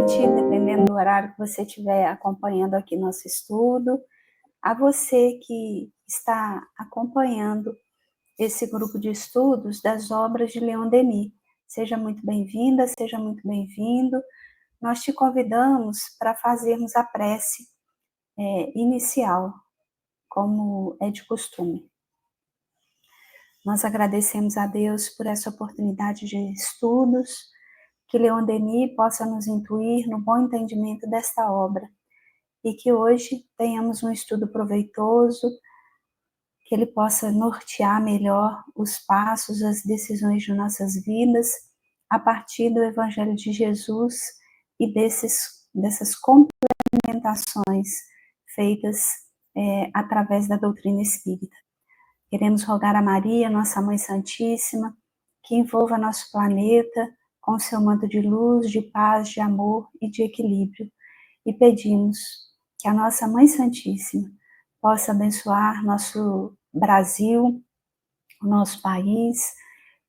noite, dependendo do horário que você estiver acompanhando aqui nosso estudo. A você que está acompanhando esse grupo de estudos das obras de Leon Denis. Seja muito bem-vinda, seja muito bem-vindo. Nós te convidamos para fazermos a prece inicial, como é de costume. Nós agradecemos a Deus por essa oportunidade de estudos, que Leon Denis possa nos intuir no bom entendimento desta obra e que hoje tenhamos um estudo proveitoso, que ele possa nortear melhor os passos, as decisões de nossas vidas a partir do Evangelho de Jesus e dessas complementações feitas através da doutrina espírita. Queremos rogar a Maria, nossa Mãe Santíssima, que envolva nosso planeta com seu manto de luz, de paz, de amor e de equilíbrio. E pedimos que a nossa Mãe Santíssima possa abençoar nosso Brasil, o nosso país,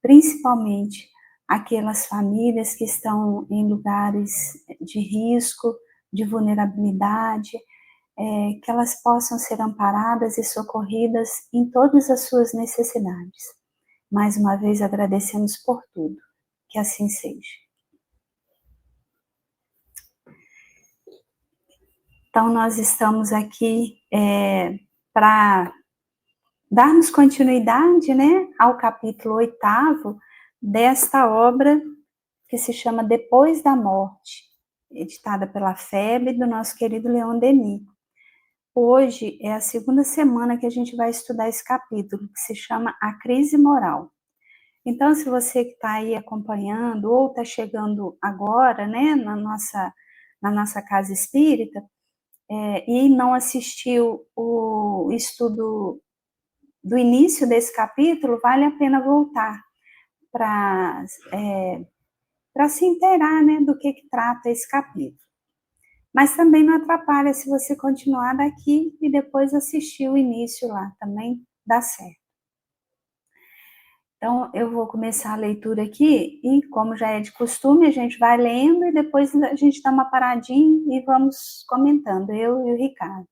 principalmente aquelas famílias que estão em lugares de risco, de vulnerabilidade, que elas possam ser amparadas e socorridas em todas as suas necessidades. Mais uma vez agradecemos por tudo. Que assim seja. Então, nós estamos aqui para darmos continuidade, né, ao capítulo 8º desta obra que se chama Depois da Morte, editada pela FEB, do nosso querido Leon Denis. Hoje é a segunda semana que a gente vai estudar esse capítulo, que se chama A Crise Moral. Então, se você que está aí acompanhando ou está chegando agora, né, na nossa casa espírita, e não assistiu o estudo do início desse capítulo, vale a pena voltar para se inteirar, né, do que trata esse capítulo. Mas também não atrapalha se você continuar daqui e depois assistir o início lá, também dá certo. Então, eu vou começar a leitura aqui e, como já é de costume, a gente vai lendo e depois a gente dá uma paradinha e vamos comentando, eu e o Ricardo.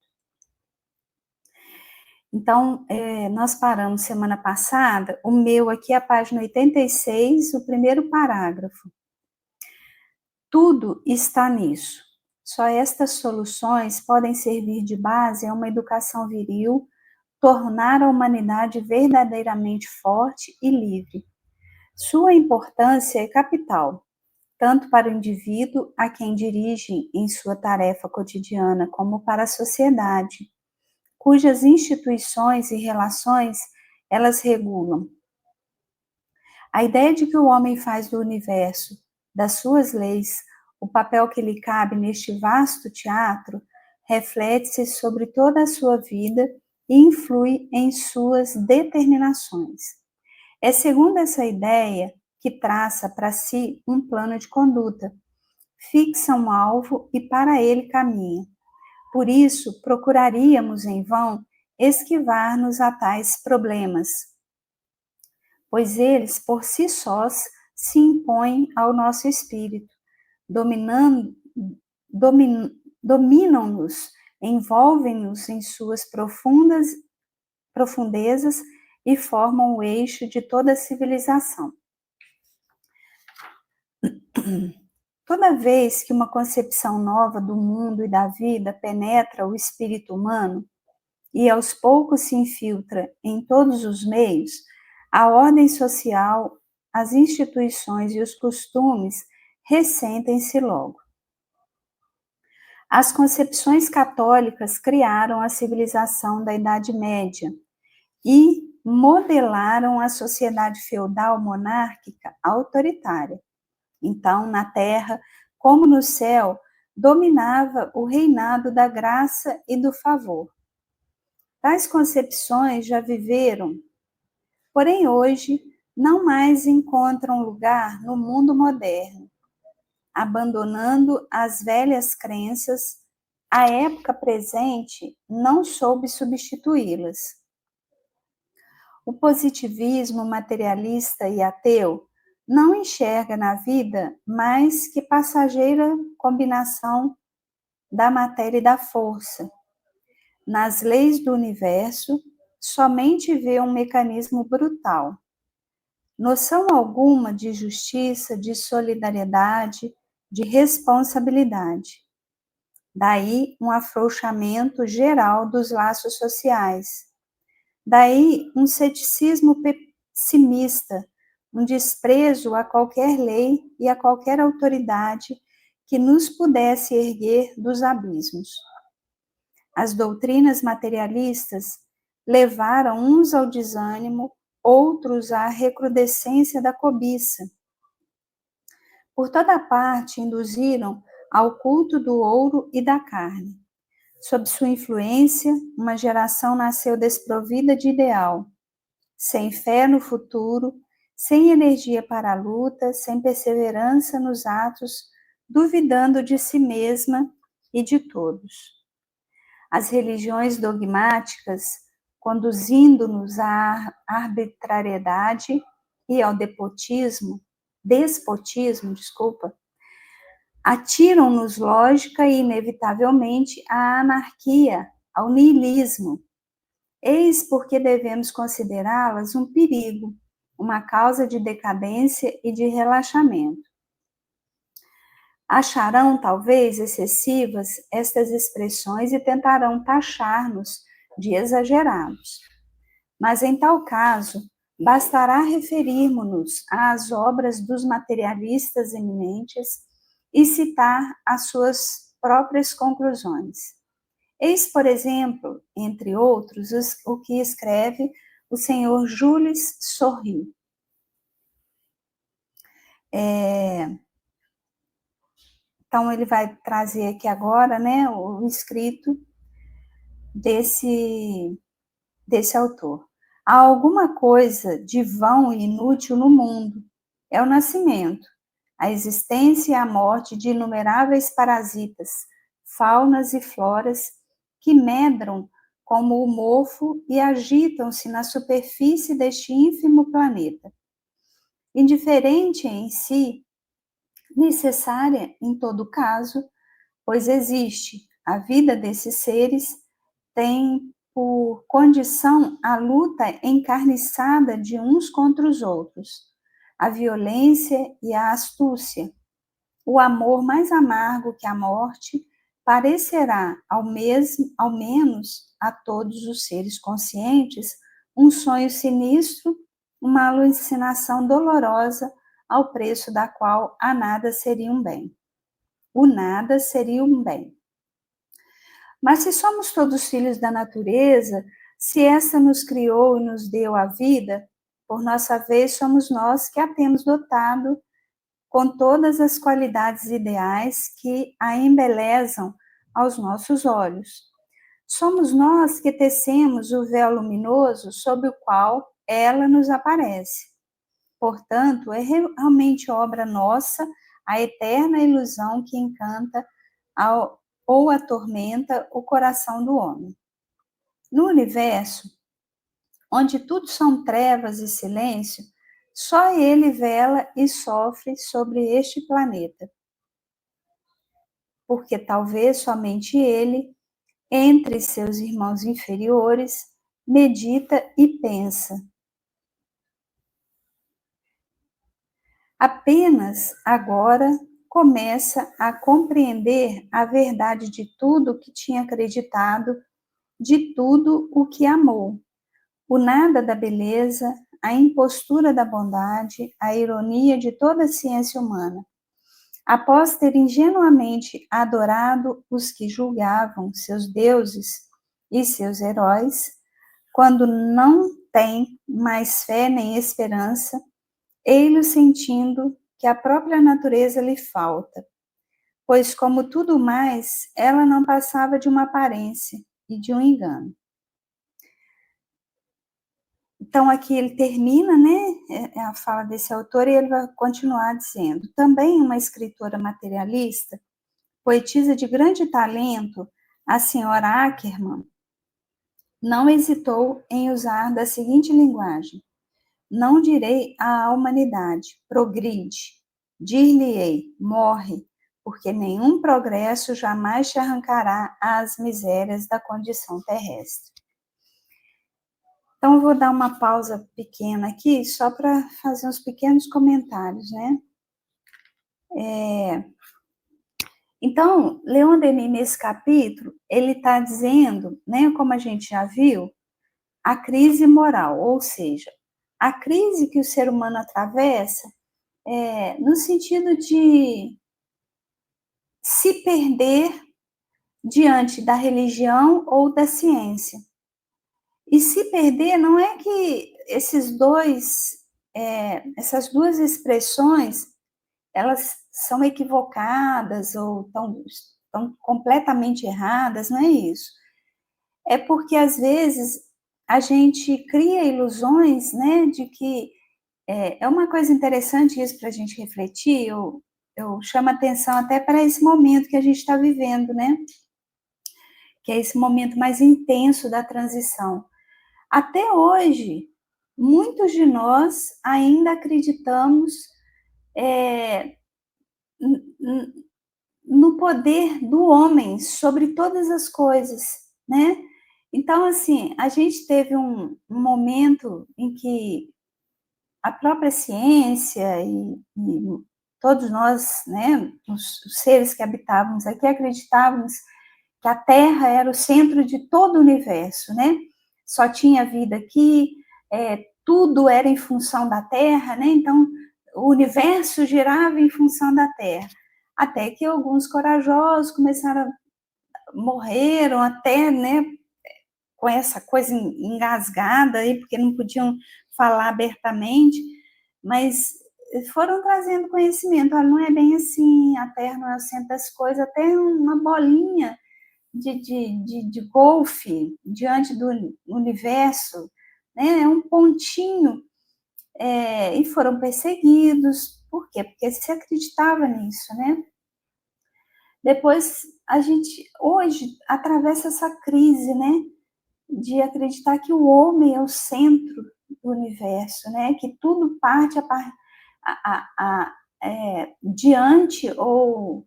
Então, nós paramos semana passada, o meu aqui é a página 86, o primeiro parágrafo. Tudo está nisso. Só estas soluções podem servir de base a uma educação viril, tornar a humanidade verdadeiramente forte e livre. Sua importância é capital, tanto para o indivíduo a quem dirigem em sua tarefa cotidiana, como para a sociedade, cujas instituições e relações elas regulam. A ideia de que o homem faz do universo, das suas leis, o papel que lhe cabe neste vasto teatro, reflete-se sobre toda a sua vida e influi em suas determinações. É segundo essa ideia que traça para si um plano de conduta, fixa um alvo e para ele caminha. Por isso, procuraríamos em vão esquivar-nos a tais problemas, pois eles, por si sós, se impõem ao nosso espírito, dominam-nos, envolvem-nos em suas profundezas e formam o eixo de toda a civilização. Toda vez que uma concepção nova do mundo e da vida penetra o espírito humano e aos poucos se infiltra em todos os meios, a ordem social, as instituições e os costumes ressentem-se logo. As concepções católicas criaram a civilização da Idade Média e modelaram a sociedade feudal monárquica autoritária. Então, na terra, como no céu, dominava o reinado da graça e do favor. Tais concepções já viveram, porém hoje não mais encontram lugar no mundo moderno. Abandonando as velhas crenças, a época presente não soube substituí-las. O positivismo materialista e ateu não enxerga na vida mais que passageira combinação da matéria e da força. Nas leis do universo, somente vê um mecanismo brutal. Noção alguma de justiça, de solidariedade, de responsabilidade. Daí um afrouxamento geral dos laços sociais. Daí um ceticismo pessimista, um desprezo a qualquer lei e a qualquer autoridade que nos pudesse erguer dos abismos. As doutrinas materialistas levaram uns ao desânimo, outros à recrudescência da cobiça. Por toda parte induziram ao culto do ouro e da carne. Sob sua influência, uma geração nasceu desprovida de ideal, sem fé no futuro, sem energia para a luta, sem perseverança nos atos, duvidando de si mesma e de todos. As religiões dogmáticas, conduzindo-nos à arbitrariedade e ao despotismo, atiram-nos lógica e inevitavelmente à anarquia, ao niilismo. Eis porque devemos considerá-las um perigo, uma causa de decadência e de relaxamento. Acharão, talvez, excessivas estas expressões e tentarão taxar-nos de exagerados. Mas, em tal caso, bastará referirmos-nos às obras dos materialistas eminentes e citar as suas próprias conclusões. Eis, por exemplo, entre outros, o que escreve o senhor Jules Sorry. Então, ele vai trazer aqui agora, né, o escrito desse autor. Há alguma coisa de vão e inútil no mundo. É o nascimento, a existência e a morte de inumeráveis parasitas, faunas e floras que medram como o mofo e agitam-se na superfície deste ínfimo planeta. Indiferente em si, necessária em todo caso, pois existe. A vida desses seres tem por condição a luta encarniçada de uns contra os outros, a violência e a astúcia. O amor mais amargo que a morte parecerá, ao menos a todos os seres conscientes, um sonho sinistro, uma alucinação dolorosa, ao preço da qual a nada seria um bem. O nada seria um bem. Mas se somos todos filhos da natureza, se essa nos criou e nos deu a vida, por nossa vez somos nós que a temos dotado com todas as qualidades ideais que a embelezam aos nossos olhos. Somos nós que tecemos o véu luminoso sob o qual ela nos aparece. Portanto, é realmente obra nossa a eterna ilusão que encanta ou atormenta o coração do homem. No universo, onde tudo são trevas e silêncio, só ele vela e sofre sobre este planeta. Porque talvez somente ele, entre seus irmãos inferiores, medita e pensa. Apenas agora começa a compreender a verdade de tudo o que tinha acreditado, de tudo o que amou. O nada da beleza, a impostura da bondade, a ironia de toda a ciência humana. Após ter ingenuamente adorado os que julgavam seus deuses e seus heróis, quando não tem mais fé nem esperança, ei-lo sentindo que a própria natureza lhe falta, pois, como tudo mais, ela não passava de uma aparência e de um engano. Então, aqui ele termina, né, a fala desse autor, e ele vai continuar dizendo: também uma escritora materialista, poetisa de grande talento, a senhora Ackermann, não hesitou em usar da seguinte linguagem: não direi à humanidade, progride, dir-lhe-ei, morre, porque nenhum progresso jamais te arrancará às misérias da condição terrestre. Então, eu vou dar uma pausa pequena aqui, só para fazer uns pequenos comentários, né? Então, Leon Denis, nesse capítulo, ele está dizendo, né, como a gente já viu, a crise moral, ou seja, a crise que o ser humano atravessa no sentido de se perder diante da religião ou da ciência. E se perder não é que essas duas expressões, elas são equivocadas ou estão completamente erradas, não é isso. É porque, às vezes, a gente cria ilusões, né, de que é uma coisa interessante isso para a gente refletir, eu chamo atenção até para esse momento que a gente está vivendo, né, que é esse momento mais intenso da transição. Até hoje, muitos de nós ainda acreditamos no poder do homem sobre todas as coisas, né? Então, assim, a gente teve um momento em que a própria ciência e todos nós, né, os seres que habitávamos aqui, acreditávamos que a Terra era o centro de todo o universo, né? Só tinha vida aqui, tudo era em função da Terra, né? Então, o universo girava em função da Terra. Até que alguns corajosos morreram até, né, com essa coisa engasgada aí, porque não podiam falar abertamente, mas foram trazendo conhecimento. Olha, não é bem assim, a Terra não é o centro das coisas, até uma bolinha de golfe diante do universo, né? É um pontinho, e foram perseguidos. Por quê? Porque se acreditava nisso, né? Depois, a gente, hoje, atravessa essa crise, né? De acreditar que o homem é o centro do universo, né? Que tudo parte diante ou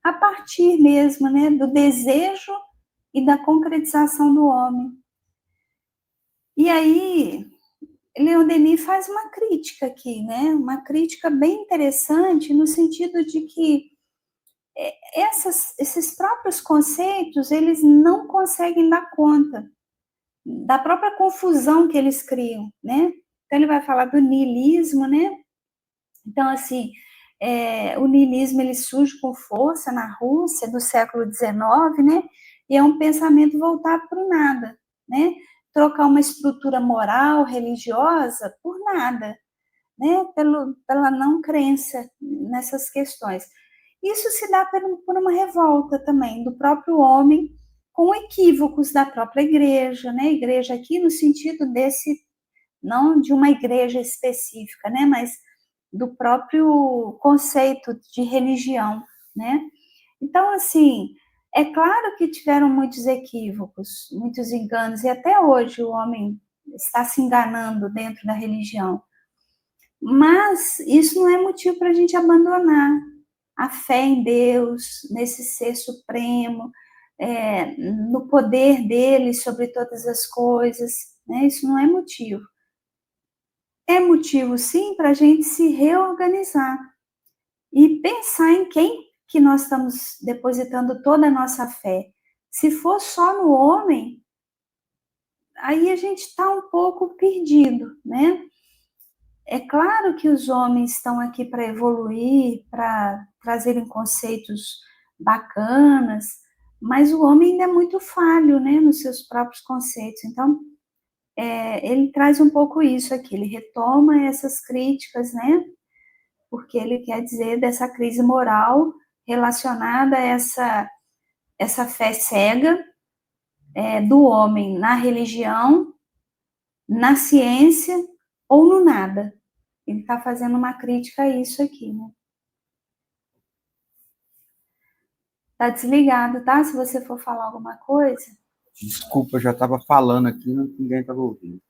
a partir mesmo, né? Do desejo e da concretização do homem. E aí, Leon Denis faz uma crítica aqui, né? Uma crítica bem interessante no sentido de que esses próprios conceitos, eles não conseguem dar conta da própria confusão que eles criam, né? Então, ele vai falar do niilismo, né? Então, assim, o niilismo, ele surge com força na Rússia do século XIX, né? E é um pensamento voltado para o nada, né? Trocar uma estrutura moral, religiosa, por nada, né? Pela não crença nessas questões. Isso se dá por uma revolta também do próprio homem com equívocos da própria igreja, né? Igreja aqui no sentido não de uma igreja específica, né? Mas do próprio conceito de religião, né? Então, assim, é claro que tiveram muitos equívocos, muitos enganos, e até hoje o homem está se enganando dentro da religião. Mas isso não é motivo para a gente abandonar a fé em Deus, nesse ser supremo, no poder dele sobre todas as coisas, né? Isso não é motivo. É motivo, sim, para a gente se reorganizar e pensar em quem que nós estamos depositando toda a nossa fé. Se for só no homem, aí a gente está um pouco perdido, né? É claro que os homens estão aqui para evoluir, para trazerem conceitos bacanas, mas o homem ainda é muito falho, né, nos seus próprios conceitos. Então, ele traz um pouco isso aqui, ele retoma essas críticas, né, porque ele quer dizer dessa crise moral relacionada a essa fé cega do homem na religião, na ciência ou no nada. Ele está fazendo uma crítica a isso aqui, né? Tá desligado, tá? Se você for falar alguma coisa. Desculpa, eu já estava falando aqui, ninguém estava ouvindo.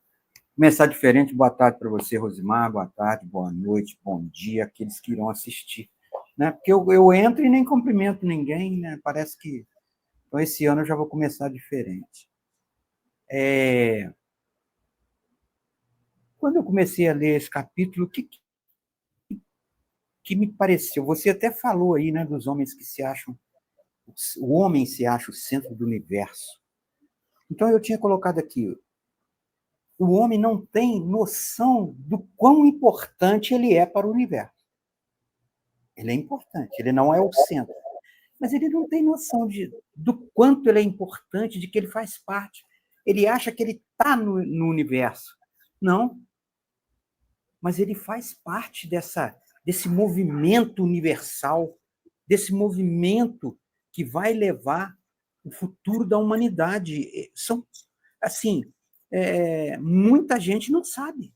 Começar diferente, boa tarde para você, Rosimar, boa tarde, boa noite, bom dia, aqueles que irão assistir. Né? Porque eu entro e nem cumprimento ninguém, né? Parece que... Então, esse ano eu já vou começar diferente. Quando eu comecei a ler esse capítulo, o que me pareceu? Você até falou aí, né, dos homens que se acham... O homem se acha o centro do universo. Então, eu tinha colocado aqui, o homem não tem noção do quão importante ele é para o universo. Ele é importante, ele não é o centro. Mas ele não tem noção do quanto ele é importante, de que ele faz parte. Ele acha que ele está no universo. Não. Mas ele faz parte desse movimento universal, desse movimento que vai levar o futuro da humanidade. São, assim, muita gente não sabe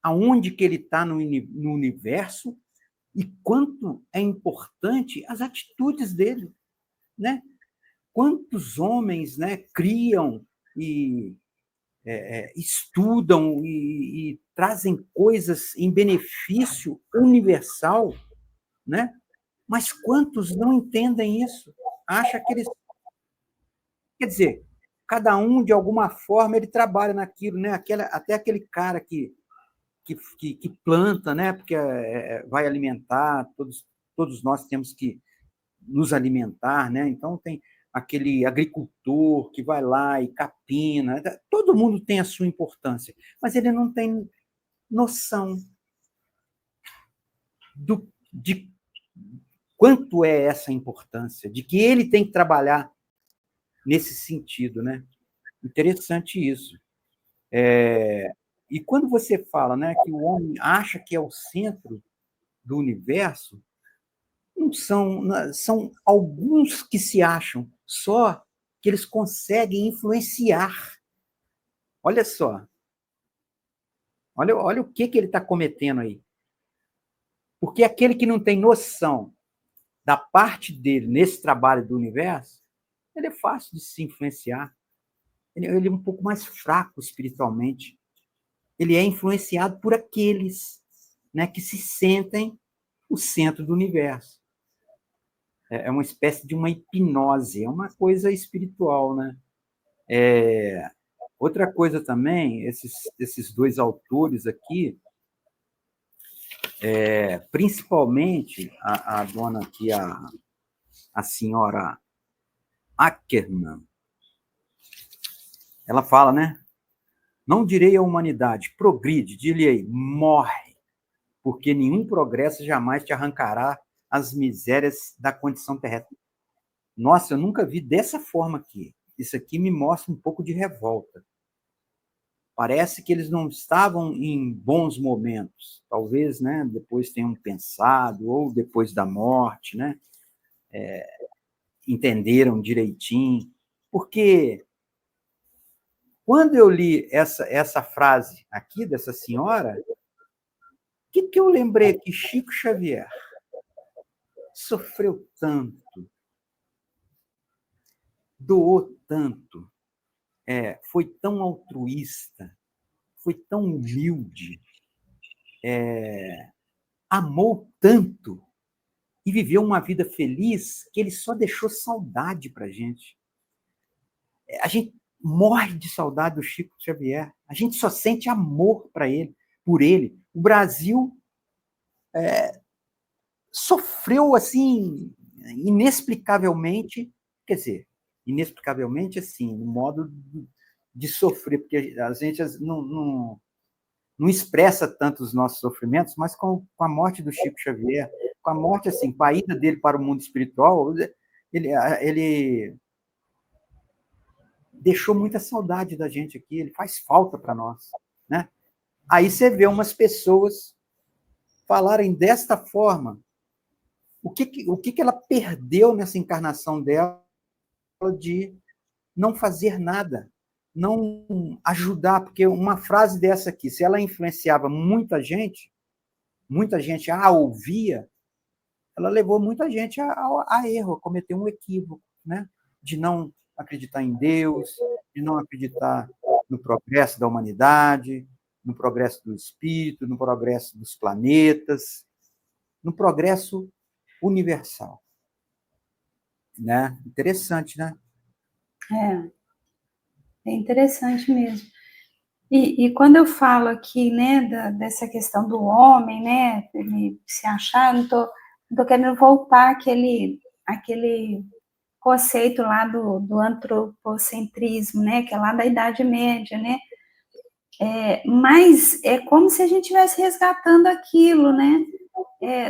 aonde que ele está no universo e quanto é importante as atitudes dele, né? Quantos homens, né, criam e estudam e trazem coisas em benefício universal, né? Mas quantos não entendem isso? Acha que eles... Quer dizer, cada um, de alguma forma, ele trabalha naquilo, né? Até aquele cara que planta, né? Porque vai alimentar, todos nós temos que nos alimentar, né? Então tem aquele agricultor que vai lá e capina, todo mundo tem a sua importância, mas ele não tem noção de quanto é essa importância, de que ele tem que trabalhar nesse sentido, né? Interessante isso. E quando você fala, né, que o homem acha que é o centro do universo, não são alguns que se acham, só que eles conseguem influenciar. Olha só. Olha o que ele está cometendo aí. Porque aquele que não tem noção da parte dele nesse trabalho do universo, ele é fácil de se influenciar. Ele é um pouco mais fraco espiritualmente. Ele é influenciado por aqueles, né, que se sentem o centro do universo. É uma espécie de uma hipnose, é uma coisa espiritual, né? Outra coisa também, esses dois autores aqui, principalmente a dona aqui, a senhora Ackerman, ela fala, né? Não direi à humanidade, progride, dir-lhe-ei, morre, porque nenhum progresso jamais te arrancará as misérias da condição terrestre. Nossa, eu nunca vi dessa forma aqui. Isso aqui me mostra um pouco de revolta. Parece que eles não estavam em bons momentos. Talvez, né, depois tenham pensado, ou depois da morte, né, entenderam direitinho. Porque quando eu li essa frase aqui dessa senhora, o que eu lembrei que Chico Xavier sofreu tanto, doou tanto, foi tão altruísta, foi tão humilde, amou tanto e viveu uma vida feliz que ele só deixou saudade para a gente. A gente morre de saudade do Chico Xavier. A gente só sente amor por ele. O Brasil sofreu assim inexplicavelmente, quer dizer, inexplicavelmente assim, no modo de sofrer, porque a gente não expressa tanto os nossos sofrimentos, mas com a morte do Chico Xavier, com a morte, assim, com a ida dele para o mundo espiritual, ele deixou muita saudade da gente aqui, ele faz falta para nós, né? Aí você vê umas pessoas falarem desta forma, o que ela perdeu nessa encarnação dela de não fazer nada, não ajudar, porque uma frase dessa aqui, se ela influenciava muita gente a ouvia, ela levou muita gente a erro, a cometer um equívoco, né? De não acreditar em Deus, de não acreditar no progresso da humanidade, no progresso do espírito, no progresso dos planetas, no progresso universal. Né? Interessante, né? É interessante mesmo. E quando eu falo aqui, né, dessa questão do homem, né, ele se achar, não tô querendo voltar aquele conceito lá do antropocentrismo, né, que é lá da Idade Média, né, mas é como se a gente estivesse resgatando aquilo, né,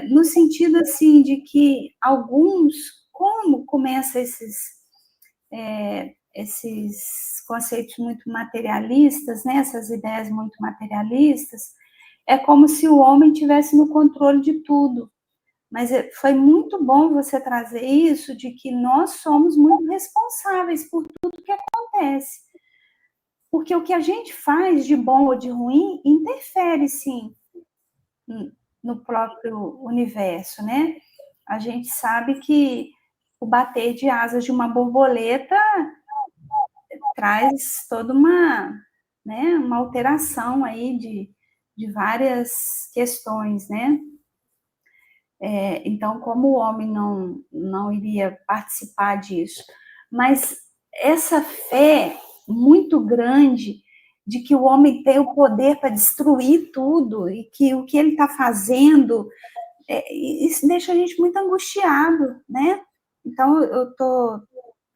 no sentido, assim, de que alguns, como começa esses conceitos muito materialistas, né, essas ideias muito materialistas, é como se o homem tivesse no controle de tudo. Mas foi muito bom você trazer isso, de que nós somos muito responsáveis por tudo que acontece. Porque o que a gente faz de bom ou de ruim interfere, sim, no próprio universo, né? A gente sabe que o bater de asas de uma borboleta traz toda né, uma alteração aí de várias questões, né? Então, como o homem não iria participar disso? Mas essa fé muito grande de que o homem tem o poder para destruir tudo e que o que ele está fazendo, isso deixa a gente muito angustiado, né? Então, eu estou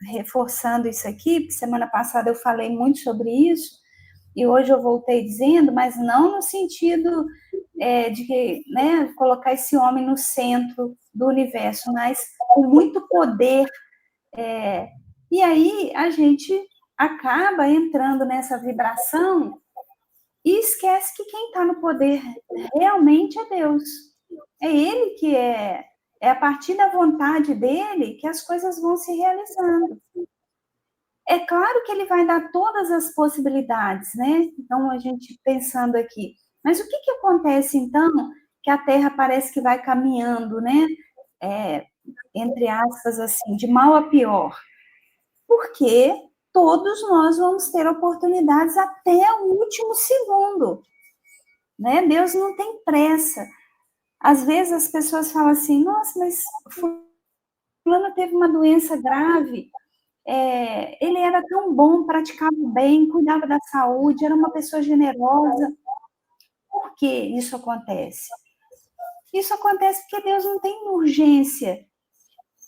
reforçando isso aqui, porque semana passada eu falei muito sobre isso, e hoje eu voltei dizendo, mas não no sentido de que, né, colocar esse homem no centro do universo, mas com muito poder. E aí a gente acaba entrando nessa vibração e esquece que quem está no poder realmente é Deus. É Ele que é a partir da vontade dele que as coisas vão se realizando. É claro que ele vai dar todas as possibilidades, né? Então, a gente pensando aqui. Mas o que acontece, então, que a Terra parece que vai caminhando, né? Entre aspas, assim, de mal a pior? Porque todos nós vamos ter oportunidades até o último segundo, né? Deus não tem pressa. Às vezes as pessoas falam assim, nossa, mas fulano teve uma doença grave, ele era tão bom, praticava bem, cuidava da saúde, era uma pessoa generosa. Por que isso acontece? Isso acontece porque Deus não tem urgência.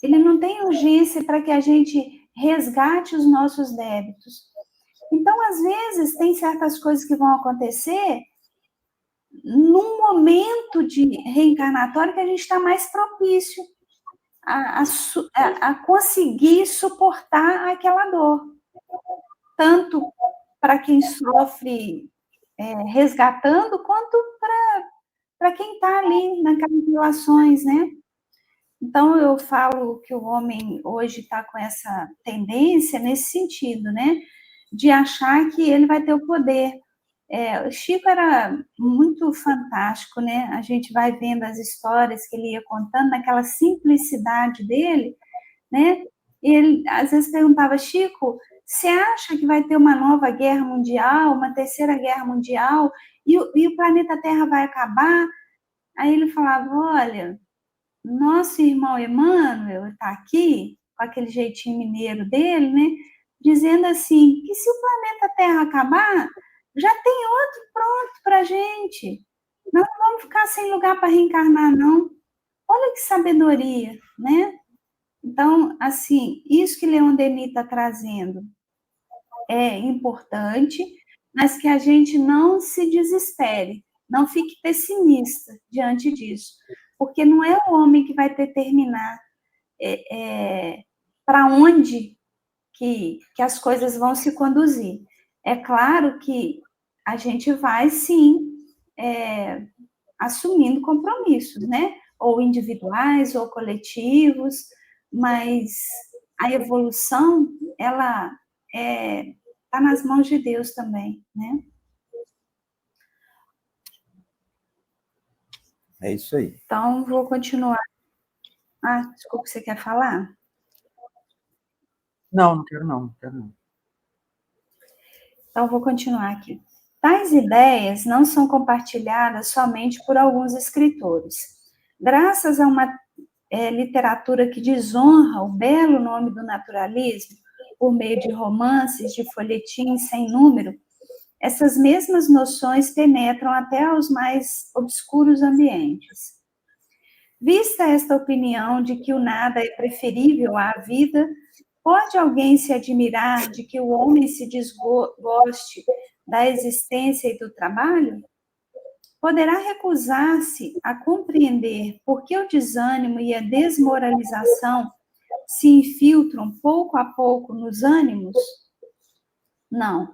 Ele não tem urgência para que a gente resgate os nossos débitos. Então, às vezes, tem certas coisas que vão acontecer num momento de reencarnatório que a gente está mais propício a conseguir suportar aquela dor. Tanto para quem sofre resgatando, quanto para quem está ali naquelas relações, né? Então, eu falo que o homem hoje está com essa tendência nesse sentido, né? De achar que ele vai ter o poder. O Chico era muito fantástico, né? A gente vai vendo as histórias que ele ia contando, naquela simplicidade dele, né? E ele às vezes perguntava, Chico, você acha que vai ter uma nova guerra mundial, uma terceira guerra mundial, e o planeta Terra vai acabar? Aí ele falava, olha, nosso irmão Emmanuel está aqui, com aquele jeitinho mineiro dele, né? Dizendo assim, que se o planeta Terra acabar, já tem outro pronto para a gente. Não vamos ficar sem lugar para reencarnar, não. Olha que sabedoria, né? Então, assim, isso que Leon Denis está trazendo é importante, mas que a gente não se desespere, não fique pessimista diante disso, porque não é o homem que vai determinar para onde que as coisas vão se conduzir. É claro que a gente vai, sim, assumindo compromissos, né? Ou individuais, ou coletivos, mas a evolução, ela está nas mãos de Deus também, né? É isso aí. Então, vou continuar. Ah, desculpa, você quer falar? Não, não quero não, não quero não. Então, vou continuar aqui. Tais ideias não são compartilhadas somente por alguns escritores. Graças a uma literatura que desonra o belo nome do naturalismo, por meio de romances, de folhetins sem número, essas mesmas noções penetram até aos mais obscuros ambientes. Vista esta opinião de que o nada é preferível à vida, pode alguém se admirar de que o homem se desgoste da existência e do trabalho? Poderá recusar-se a compreender por que o desânimo e a desmoralização se infiltram pouco a pouco nos ânimos? Não,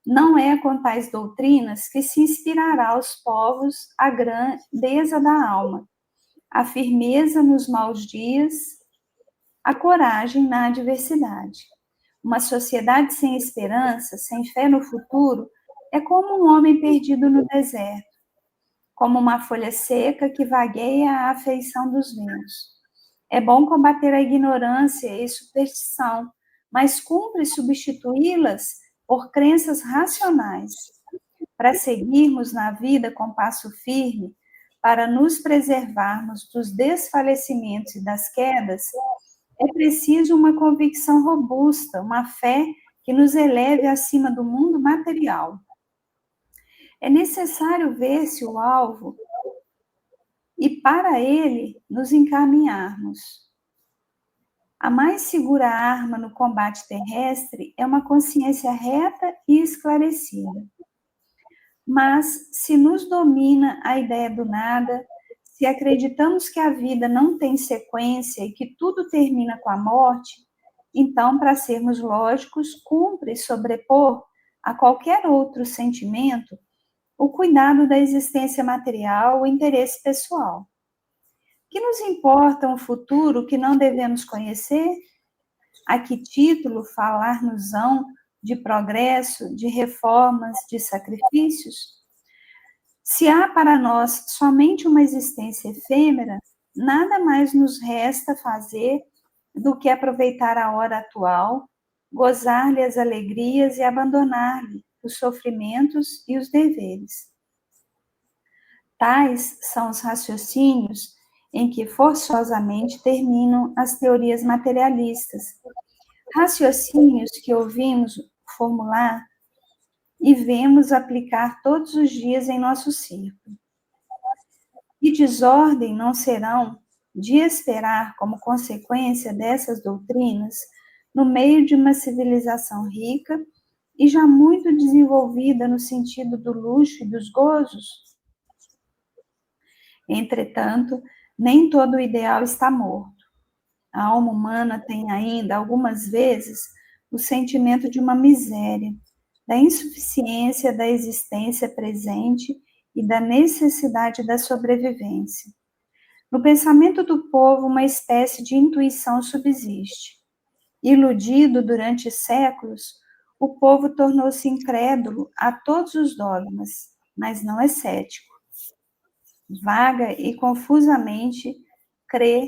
não é com tais doutrinas que se inspirará aos povos a grandeza da alma, a firmeza nos maus dias, a coragem na adversidade. Uma sociedade sem esperança, sem fé no futuro, é como um homem perdido no deserto, como uma folha seca que vagueia à afeição dos ventos. É bom combater a ignorância e superstição, mas cumpre substituí-las por crenças racionais. Para seguirmos na vida com passo firme, para nos preservarmos dos desfalecimentos e das quedas, é preciso uma convicção robusta, uma fé que nos eleve acima do mundo material. É necessário ver-se o alvo e, para ele, nos encaminharmos. A mais segura arma no combate terrestre é uma consciência reta e esclarecida. Mas, se nos domina a ideia do nada, se acreditamos que a vida não tem sequência e que tudo termina com a morte, então, para sermos lógicos, cumpre sobrepor a qualquer outro sentimento o cuidado da existência material, o interesse pessoal. Que nos importa um futuro que não devemos conhecer? A que título falar-nos-ão de progresso, de reformas, de sacrifícios? Se há para nós somente uma existência efêmera, nada mais nos resta fazer do que aproveitar a hora atual, gozar-lhe as alegrias e abandonar-lhe os sofrimentos e os deveres. Tais são os raciocínios em que forçosamente terminam as teorias materialistas. Raciocínios que ouvimos formular e vemos aplicar todos os dias em nosso círculo. E desordem não serão de esperar como consequência dessas doutrinas no meio de uma civilização rica e já muito desenvolvida no sentido do luxo e dos gozos? Entretanto, nem todo o ideal está morto. A alma humana tem ainda, algumas vezes, o sentimento de uma miséria, da insuficiência da existência presente e da necessidade da sobrevivência. No pensamento do povo, uma espécie de intuição subsiste. Iludido durante séculos, o povo tornou-se incrédulo a todos os dogmas, mas não é cético. Vaga e confusamente crê,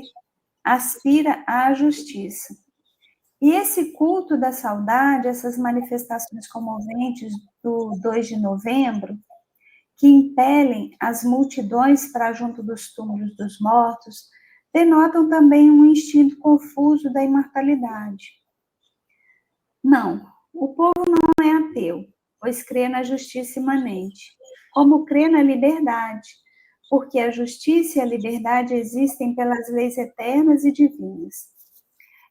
aspira à justiça. E esse culto da saudade, essas manifestações comoventes do 2 de novembro, que impelem as multidões para junto dos túmulos dos mortos, denotam também um instinto confuso da imortalidade. Não, o povo não é ateu, pois crê na justiça imanente, como crê na liberdade, porque a justiça e a liberdade existem pelas leis eternas e divinas.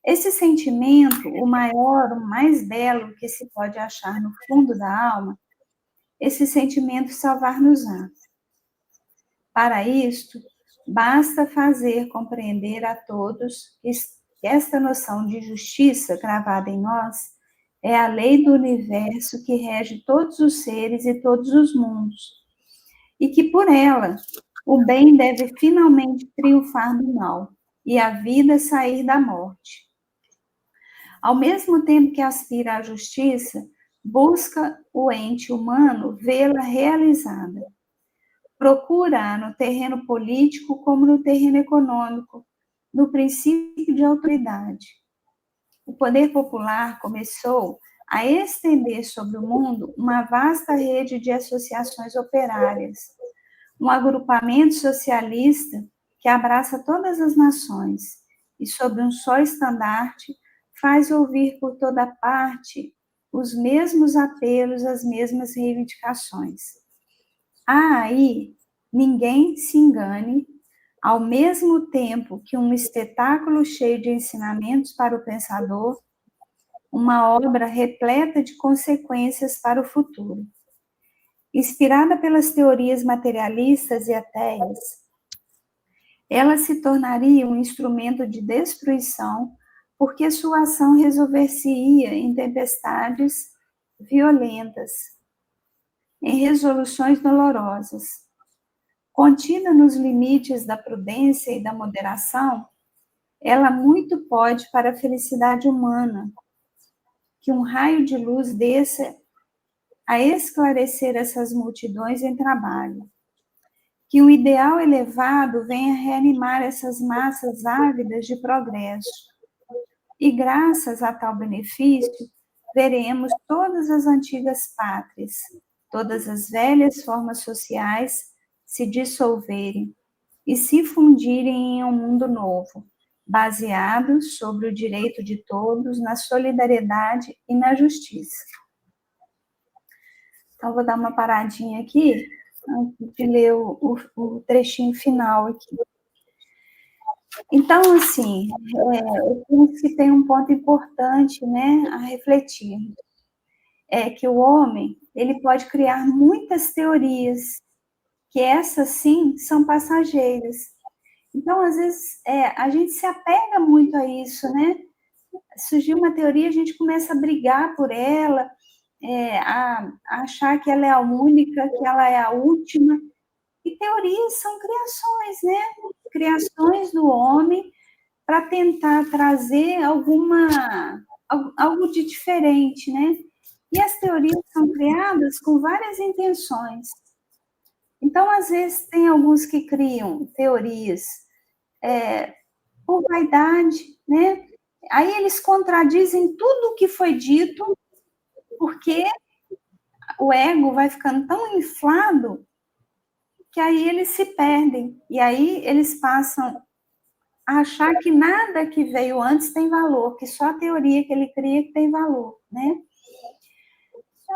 Esse sentimento, o maior, o mais belo que se pode achar no fundo da alma, esse sentimento salvar-nos-á. Para isto, basta fazer compreender a todos que esta noção de justiça gravada em nós é a lei do universo que rege todos os seres e todos os mundos, e que por ela o bem deve finalmente triunfar do mal e a vida sair da morte. Ao mesmo tempo que aspira à justiça, busca o ente humano vê-la realizada. Procura-a no terreno político como no terreno econômico, no princípio de autoridade. o poder popular começou a estender sobre o mundo uma vasta rede de associações operárias, um agrupamento socialista que abraça todas as nações e, sob um só estandarte, faz ouvir por toda parte os mesmos apelos, as mesmas reivindicações. Aí, ninguém se engane, ao mesmo tempo que um espetáculo cheio de ensinamentos para o pensador, uma obra repleta de consequências para o futuro. Inspirada pelas teorias materialistas e ateias, ela se tornaria um instrumento de destruição, porque sua ação resolver-se-ia em tempestades violentas, em resoluções dolorosas. Contida nos limites da prudência e da moderação, ela muito pode para a felicidade humana, que um raio de luz desça a esclarecer essas multidões em trabalho. Que um ideal elevado venha reanimar essas massas ávidas de progresso. E graças a tal benefício, veremos todas as antigas pátrias, todas as velhas formas sociais se dissolverem e se fundirem em um mundo novo, baseado sobre o direito de todos, na solidariedade e na justiça. Então, vou dar uma paradinha aqui, antes de ler o trechinho final aqui. Então, assim, eu penso que tem um ponto importante, né, a refletir. É que o homem, ele pode criar muitas teorias, que essas, sim, são passageiras. Então, às vezes, a gente se apega muito a isso, né? Surgiu uma teoria, a gente começa a brigar por ela, a achar que ela é a única, que ela é a última. E teorias são criações, né? Criações do homem para tentar trazer algo de diferente, né? E as teorias são criadas com várias intenções. Então, às vezes, tem alguns que criam teorias por vaidade, né? Aí eles contradizem tudo o que foi dito, porque o ego vai ficando tão inflado que aí eles se perdem. E aí eles passam a achar que nada que veio antes tem valor, que só a teoria que ele cria que tem valor, né?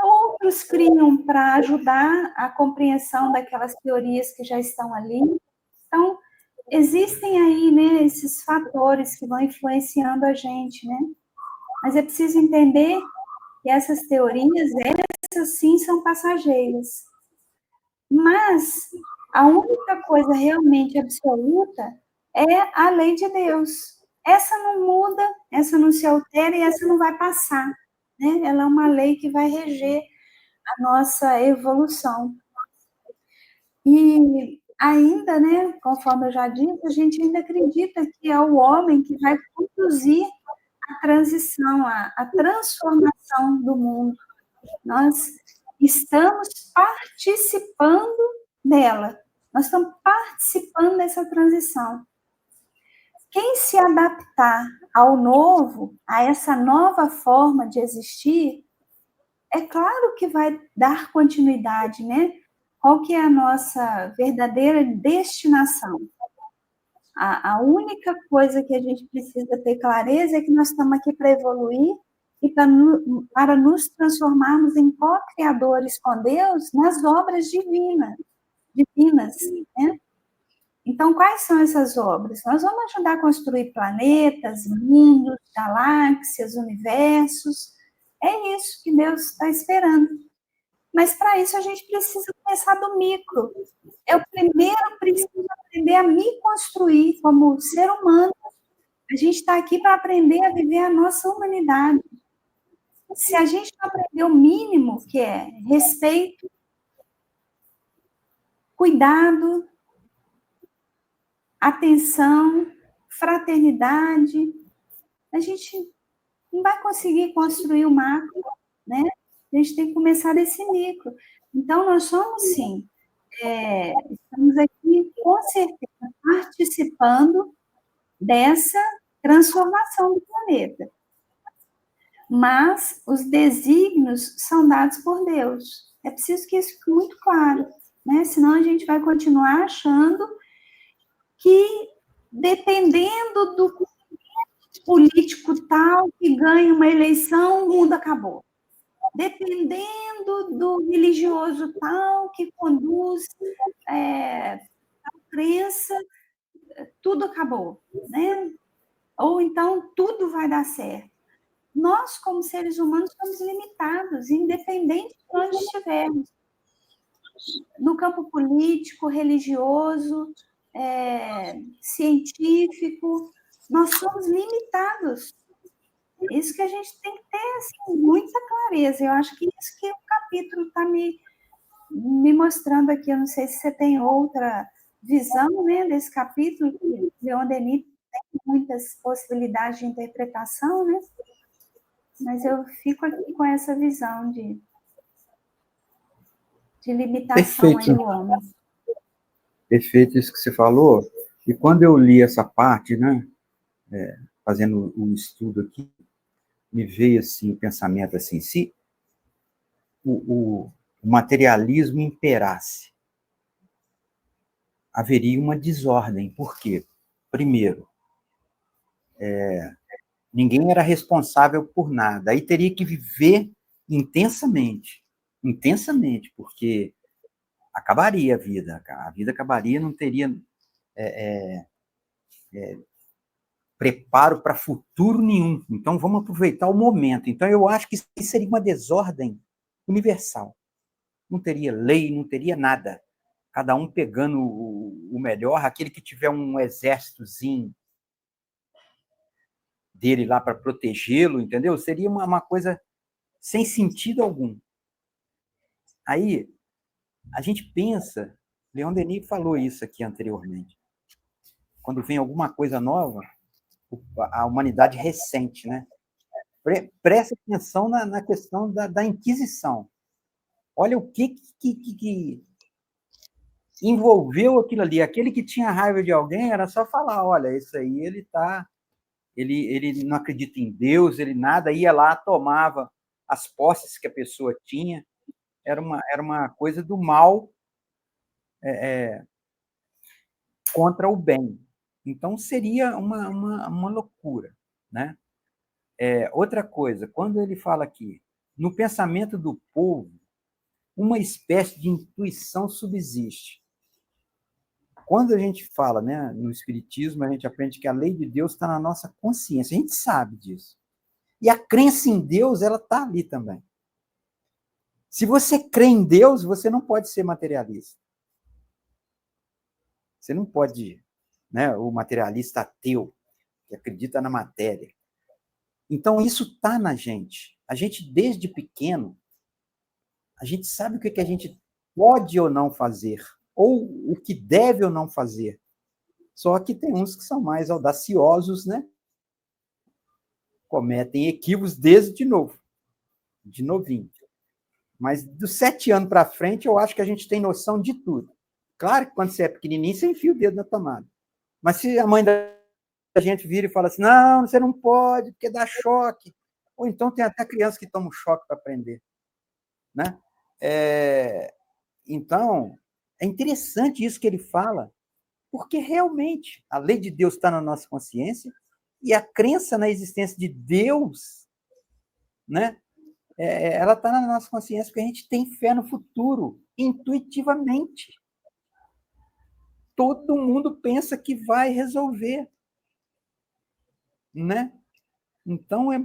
Outros criam para ajudar a compreensão daquelas teorias que já estão ali. Então, existem aí, né, esses fatores que vão influenciando a gente, né? Mas é preciso entender que essas teorias, essas sim são passageiras. Mas a única coisa realmente absoluta é a lei de Deus. Essa não muda, essa não se altera e essa não vai passar, né? Ela é uma lei que vai reger a nossa evolução. E ainda, né, conforme eu já disse, a gente ainda acredita que é o homem que vai conduzir a transição, a transformação do mundo. Nós estamos participando dela, nós estamos participando dessa transição. Quem se adaptar ao novo, a essa nova forma de existir, é claro que vai dar continuidade, né? Qual que é a nossa verdadeira destinação? A única coisa que a gente precisa ter clareza é que nós estamos aqui para evoluir e para nos transformarmos em co-criadores com Deus nas obras divinas, né? Então, quais são essas obras? Nós vamos ajudar a construir planetas, mundos, galáxias, universos. É isso que Deus está esperando. Mas, para isso, a gente precisa começar do micro. Eu primeiro preciso aprender a me construir como ser humano. A gente está aqui para aprender a viver a nossa humanidade. Se a gente não aprender o mínimo, que é respeito, cuidado, atenção, fraternidade, a gente não vai conseguir construir o macro, né? A gente tem que começar desse micro. Então, nós somos, sim, estamos aqui, com certeza, participando dessa transformação do planeta. mas os desígnios são dados por Deus. É preciso que isso fique muito claro, né? Senão a gente vai continuar achando que, dependendo do político tal que ganha uma eleição, o mundo acabou. Dependendo do religioso tal que conduz a crença, tudo acabou, né? Ou então tudo vai dar certo. Nós, como seres humanos, somos limitados, independente de onde estivermos. No campo político, religioso, científico, nós somos limitados. Isso que a gente tem que ter assim, muita clareza. Eu acho que isso que o capítulo está me mostrando aqui. Eu não sei se você tem outra visão, né, desse capítulo, que Leon Denis tem muitas possibilidades de interpretação, né? Mas eu fico aqui com essa visão de limitação aí Perfeito, do homem. perfeito isso que você falou. E quando eu li essa parte, né, fazendo um estudo aqui, me veio assim o pensamento assim, se o materialismo imperasse, haveria uma desordem. Por quê? Primeiro, ninguém era responsável por nada. Aí teria que viver intensamente, intensamente, porque acabaria a vida acabaria, não teria preparo para futuro nenhum. Então, vamos aproveitar o momento. Então, eu acho que isso seria uma desordem universal. Não teria lei, não teria nada. Cada um pegando o melhor, aquele que tiver um exércitozinho dele lá para protegê-lo, entendeu? Seria uma coisa sem sentido algum. Aí, a gente pensa, Leon Denis falou isso aqui anteriormente, quando vem alguma coisa nova, a humanidade ressente, né? Preste atenção na questão da Inquisição. Olha o que envolveu aquilo ali. Aquele que tinha raiva de alguém era só falar, olha, isso aí ele não acredita em Deus, ele nada, ia lá, tomava as posses que a pessoa tinha, era uma coisa do mal contra o bem. Então, seria uma loucura, né? Outra coisa, quando ele fala aqui, no pensamento do povo, uma espécie de intuição subsiste. Quando a gente fala, né, no Espiritismo, a gente aprende que a lei de Deus está na nossa consciência, a gente sabe disso. E a crença em Deus, ela está ali também. Se você crê em Deus, você não pode ser materialista. Você não pode, né, o materialista ateu, que acredita na matéria. Então, isso está na gente. A gente, desde pequeno, a gente sabe o que a gente pode ou não fazer, ou o que deve ou não fazer. Só que tem uns que são mais audaciosos, né? Cometem equívocos desde de novo, de novinho. Mas dos 7 anos para frente, eu acho que a gente tem noção de tudo. Claro que quando você é pequenininho, você enfia o dedo na tomada. Mas se a mãe da gente vira e fala assim, não, você não pode, porque dá choque. Ou então tem até criança que toma um choque para aprender. Né? Então, é interessante isso que ele fala, porque realmente a lei de Deus está na nossa consciência e a crença na existência de Deus, né, ela está na nossa consciência porque a gente tem fé no futuro, intuitivamente. Todo mundo pensa que vai resolver. Né? Então, é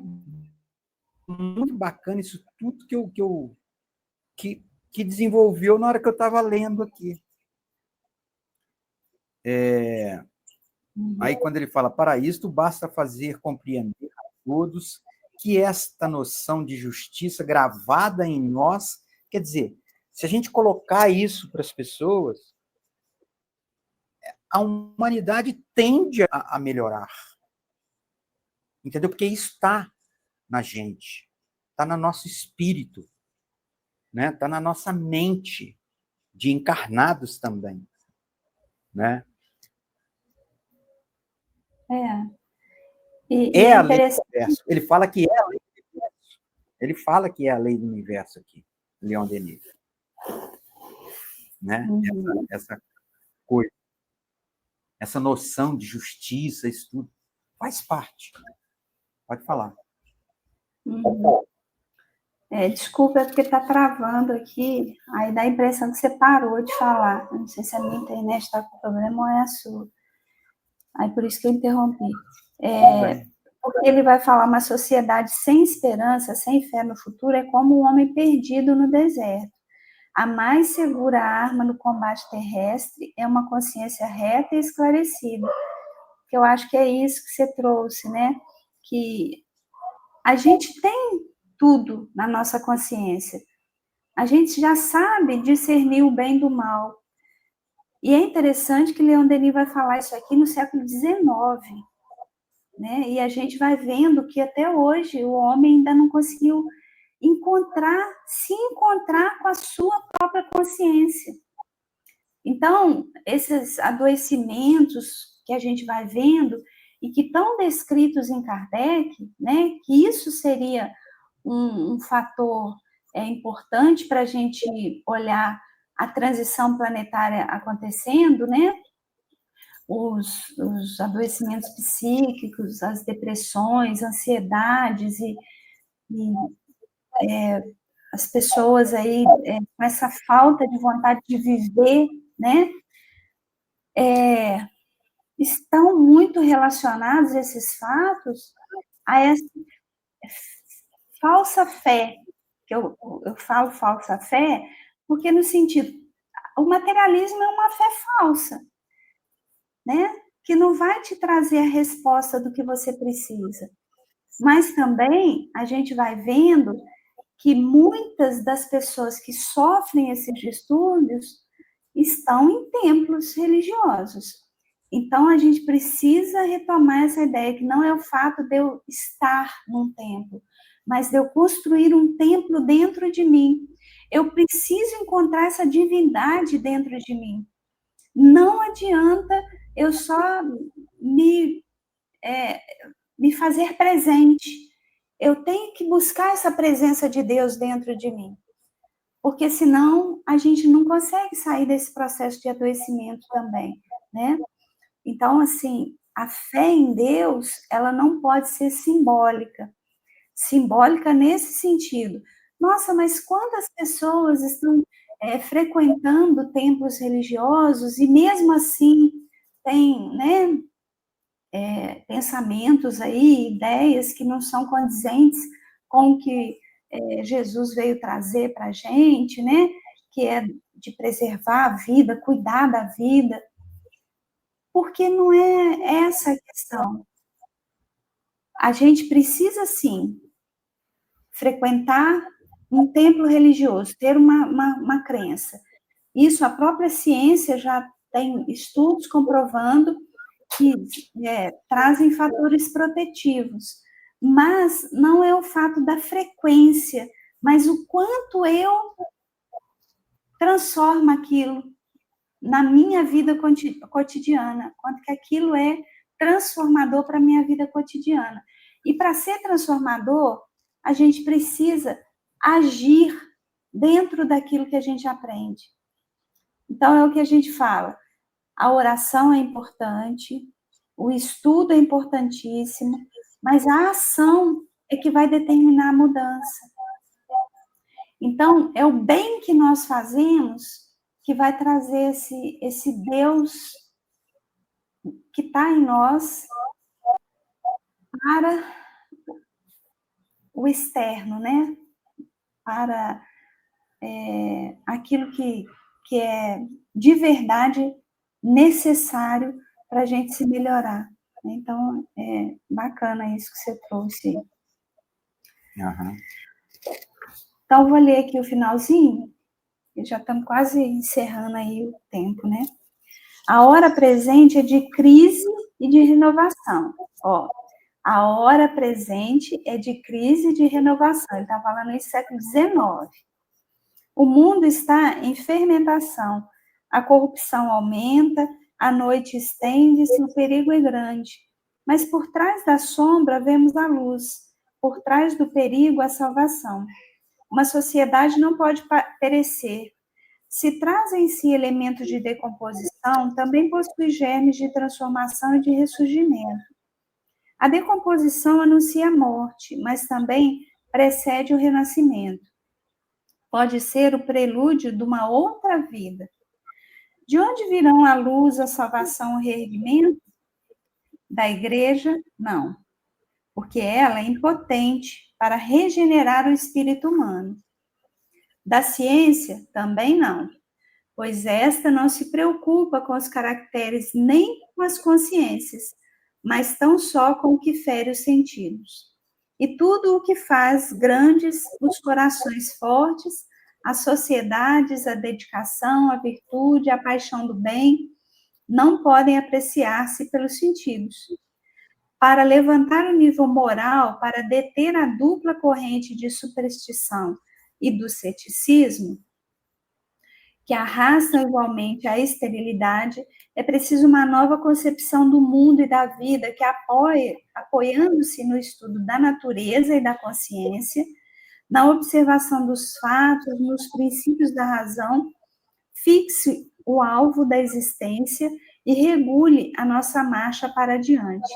muito bacana isso tudo que desenvolveu na hora que eu estava lendo aqui. Aí, quando ele fala, para isto, basta fazer compreender a todos que esta noção de justiça gravada em nós, quer dizer, se a gente colocar isso para as pessoas, a humanidade tende a melhorar. Entendeu? Porque isso está na gente, está no nosso espírito, né? Está na nossa mente, de encarnados também. Né? E é a lei do interessante. universo. Ele fala que é a lei do universo. Ele fala que é a lei do universo aqui, Leon Denis. Né? Essa coisa, essa noção de justiça, isso tudo, faz parte. Pode falar. Desculpa, é porque está travando aqui, aí dá a impressão que você parou de falar. Não sei se a minha internet está com problema ou é a sua. Aí por isso que eu interrompi. Porque ele vai falar: uma sociedade sem esperança, sem fé no futuro, é como um homem perdido no deserto. A mais segura arma no combate terrestre é uma consciência reta e esclarecida. Que eu acho que é isso que você trouxe, né? Que a gente tem tudo na nossa consciência. A gente já sabe discernir o bem do mal. E é interessante que Leon Denis vai falar isso aqui no século XIX, né? E a gente vai vendo que até hoje o homem ainda não conseguiu se encontrar com a sua própria consciência. Então, esses adoecimentos que a gente vai vendo e que estão descritos em Kardec, né, que isso seria um fator importante para a gente olhar a transição planetária acontecendo, né? Os adoecimentos psíquicos, as depressões, ansiedades e as pessoas aí com essa falta de vontade de viver, né? Estão muito relacionados esses fatos a essa falsa fé, que eu falo falsa fé, porque no sentido, o materialismo é uma fé falsa, né? Que não vai te trazer a resposta do que você precisa. Mas também a gente vai vendo que muitas das pessoas que sofrem esses distúrbios estão em templos religiosos. Então, a gente precisa retomar essa ideia que não é o fato de eu estar num templo, mas de eu construir um templo dentro de mim. Eu preciso encontrar essa divindade dentro de mim. Não adianta eu só me fazer presente. Eu tenho que buscar essa presença de Deus dentro de mim. Porque senão a gente não consegue sair desse processo de adoecimento também, né? Então, assim, a fé em Deus, ela não pode ser simbólica. Simbólica nesse sentido. Nossa, mas quantas pessoas estão frequentando templos religiosos e mesmo assim tem, né, pensamentos aí, ideias que não são condizentes com o que Jesus veio trazer para a gente, né? Que é de preservar a vida, cuidar da vida. Porque não é essa a questão. A gente precisa, sim, frequentar um templo religioso, ter uma crença. Isso, a própria ciência já tem estudos comprovando que trazem fatores protetivos. Mas não é o fato da frequência, mas o quanto eu transformo aquilo na minha vida cotidiana, quanto que aquilo é transformador para a minha vida cotidiana. E para ser transformador, a gente precisa agir dentro daquilo que a gente aprende. Então, é o que a gente fala. A oração é importante, o estudo é importantíssimo, mas a ação é que vai determinar a mudança. Então, é o bem que nós fazemos que vai trazer esse Deus que está em nós para o externo, né? Para aquilo que é de verdade necessário para a gente se melhorar. Então, é bacana isso que você trouxe. Uhum. Então, vou ler aqui o finalzinho, já estamos quase encerrando aí o tempo, né? A hora presente é de crise e de renovação. Ó, a hora presente é de crise e de renovação. Ele está falando isso no século XIX. O mundo está em fermentação. A corrupção aumenta, a noite estende-se, o perigo é grande. Mas por trás da sombra vemos a luz. por trás do perigo a salvação. Uma sociedade não pode perecer. Se traz em si elementos de decomposição, também possui germes de transformação e de ressurgimento. A decomposição anuncia a morte, mas também precede o renascimento. Pode ser o prelúdio de uma outra vida. De onde virão a luz, a salvação, o reerguimento? Da igreja? Não, porque ela é impotente para regenerar o espírito humano. Da ciência? Também não, pois esta não se preocupa com os caracteres nem com as consciências, mas tão só com o que fere os sentidos. E tudo o que faz grandes os corações fortes, as sociedades, a dedicação, a virtude, a paixão do bem, não podem apreciar-se pelos sentidos. Para levantar o nível moral, para deter a dupla corrente de superstição e do ceticismo, que arrastam igualmente à esterilidade, é preciso uma nova concepção do mundo e da vida que apoiando-se no estudo da natureza e da consciência, na observação dos fatos, nos princípios da razão, fixe o alvo da existência e regule a nossa marcha para adiante.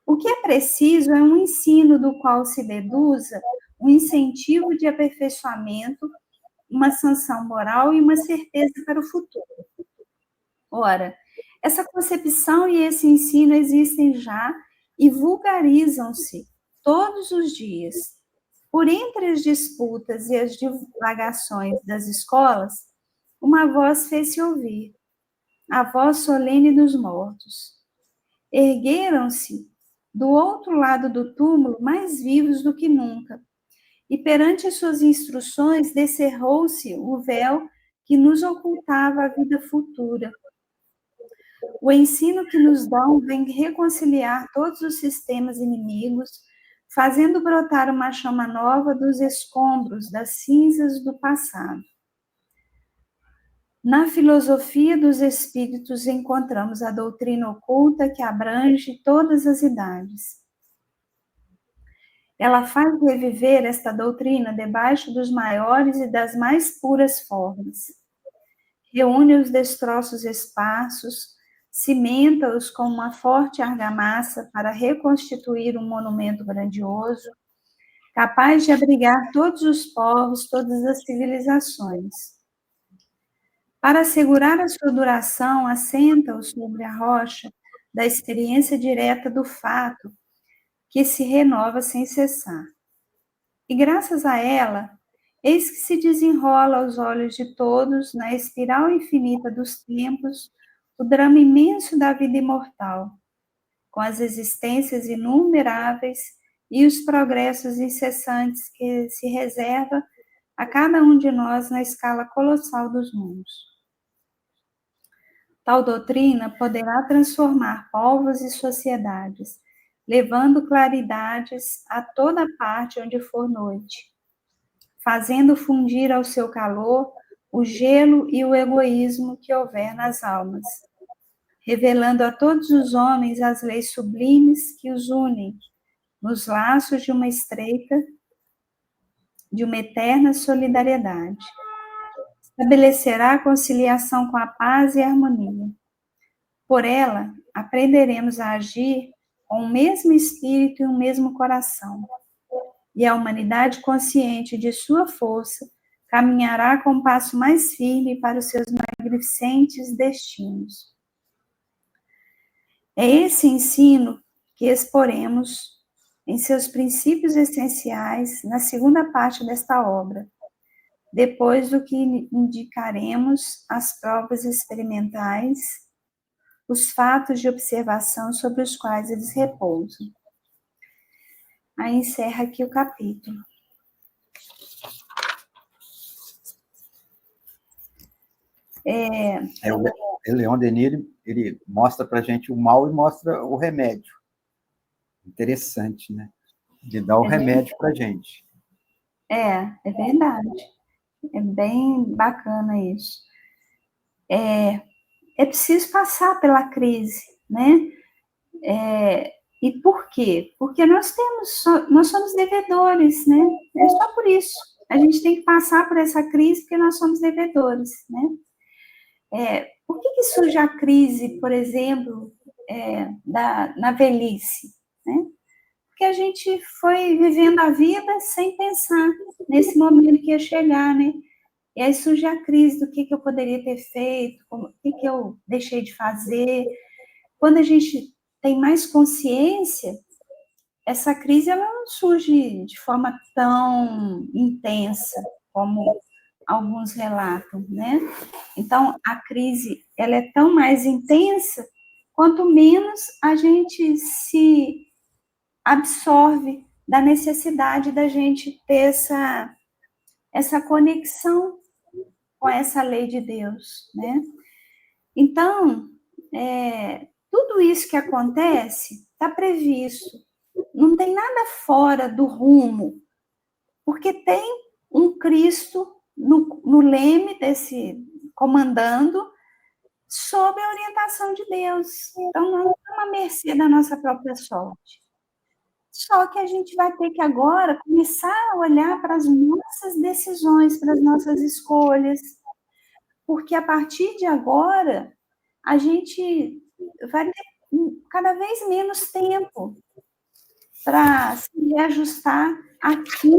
O que é preciso é um ensino do qual se deduza um incentivo de aperfeiçoamento, uma sanção moral e uma certeza para o futuro. Ora, essa concepção e esse ensino existem já e vulgarizam-se todos os dias. Por entre as disputas e as divagações das escolas, uma voz fez-se ouvir, a voz solene dos mortos. Ergueram-se do outro lado do túmulo mais vivos do que nunca, e perante as suas instruções descerrou-se o véu que nos ocultava a vida futura. O ensino que nos dão vem reconciliar todos os sistemas inimigos, fazendo brotar uma chama nova dos escombros, das cinzas do passado. Na filosofia dos espíritos encontramos a doutrina oculta que abrange todas as idades. Ela faz reviver esta doutrina debaixo dos maiores e das mais puras formas. Reúne os destroços esparsos, cimenta-os com uma forte argamassa para reconstituir um monumento grandioso, capaz de abrigar todos os povos, todas as civilizações. Para assegurar a sua duração, assenta-o sobre a rocha da experiência direta do fato, que se renova sem cessar. E graças a ela, eis que se desenrola aos olhos de todos, na espiral infinita dos tempos, o drama imenso da vida imortal, com as existências inumeráveis e os progressos incessantes que se reserva a cada um de nós na escala colossal dos mundos. Tal doutrina poderá transformar povos e sociedades, levando claridades a toda parte onde for noite, fazendo fundir ao seu calor o gelo e o egoísmo que houver nas almas, revelando a todos os homens as leis sublimes que os unem nos laços de uma eterna solidariedade. Estabelecerá a conciliação com a paz e a harmonia. Por ela, aprenderemos a agir com o mesmo espírito e o mesmo coração. E a humanidade, consciente de sua força, caminhará com um passo mais firme para os seus magnificentes destinos. É esse ensino que exporemos em seus princípios essenciais na segunda parte desta obra, depois do que indicaremos as provas experimentais, os fatos de observação sobre os quais eles repousam. Aí encerra aqui o capítulo. O Leon Denis, ele mostra para a gente o mal e mostra o remédio. Interessante, né? Ele dá o remédio para a gente. É verdade. É bem bacana isso. É preciso passar pela crise, né? E por quê? Porque nós somos devedores, né? É só por isso. A gente tem que passar por essa crise porque nós somos devedores, né? Por que surge a crise, por exemplo, na velhice, né? Porque a gente foi vivendo a vida sem pensar nesse momento que ia chegar, né? E aí surge a crise do que eu poderia ter feito, o que eu deixei de fazer. Quando a gente tem mais consciência, essa crise ela não surge de forma tão intensa como alguns relatam, né? Então, a crise ela é tão mais intensa quanto menos a gente se absorve da necessidade da gente ter essa conexão com essa lei de Deus, né? Então, tudo isso que acontece está previsto, não tem nada fora do rumo, porque tem um Cristo no leme desse comandando sob a orientação de Deus. Então, não é uma mercê da nossa própria sorte. Só que a gente vai ter que agora começar a olhar para as nossas decisões, para as nossas escolhas, porque a partir de agora a gente vai ter cada vez menos tempo para se reajustar aqui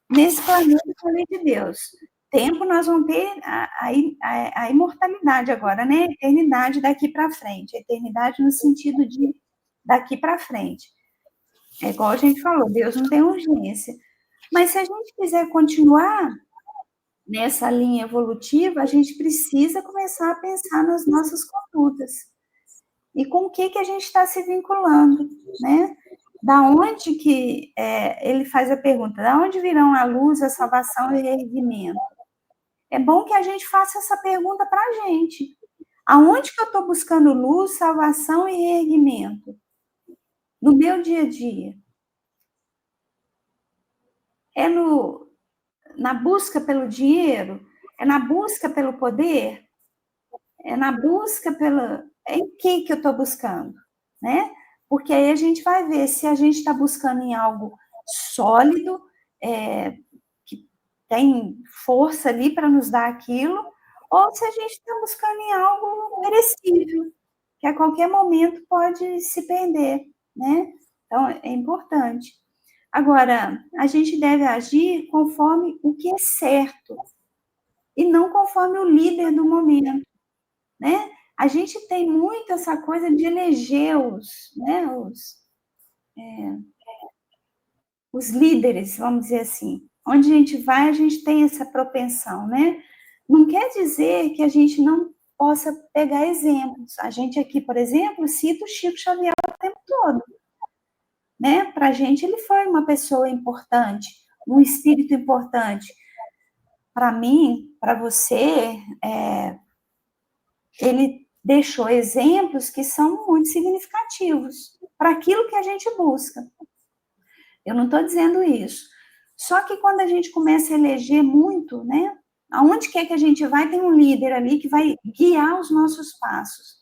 nesse planeta com a lei de Deus. Tempo nós vamos ter a imortalidade agora, né? A eternidade daqui para frente. A eternidade no sentido de daqui para frente. É igual a gente falou, Deus não tem urgência. Mas se a gente quiser continuar nessa linha evolutiva, a gente precisa começar a pensar nas nossas condutas. E com o que a gente está se vinculando, né? Da onde que, ele faz a pergunta, da onde virão a luz, a salvação e o erguimento? É bom que a gente faça essa pergunta para a gente. Aonde que eu estou buscando luz, salvação e erguimento? No meu dia a dia? É na busca pelo dinheiro? É na busca pelo poder? É na busca pela... Em que eu estou buscando? Né? Porque aí a gente vai ver se a gente está buscando em algo sólido, que tem força ali para nos dar aquilo, ou se a gente está buscando em algo perecível, que a qualquer momento pode se perder, né? Então, é importante. Agora, a gente deve agir conforme o que é certo, e não conforme o líder do momento, né? A gente tem muito essa coisa de eleger né, os líderes, vamos dizer assim. Onde a gente vai, a gente tem essa propensão, né? Não quer dizer que a gente não possa pegar exemplos. A gente aqui, por exemplo, cita o Chico Xavier o tempo todo, né? Para a gente, ele foi uma pessoa importante, um espírito importante. Para mim, para você, ele deixou exemplos que são muito significativos para aquilo que a gente busca. Eu não estou dizendo isso. Só que quando a gente começa a eleger muito, né? Aonde quer que a gente vai, tem um líder ali que vai guiar os nossos passos.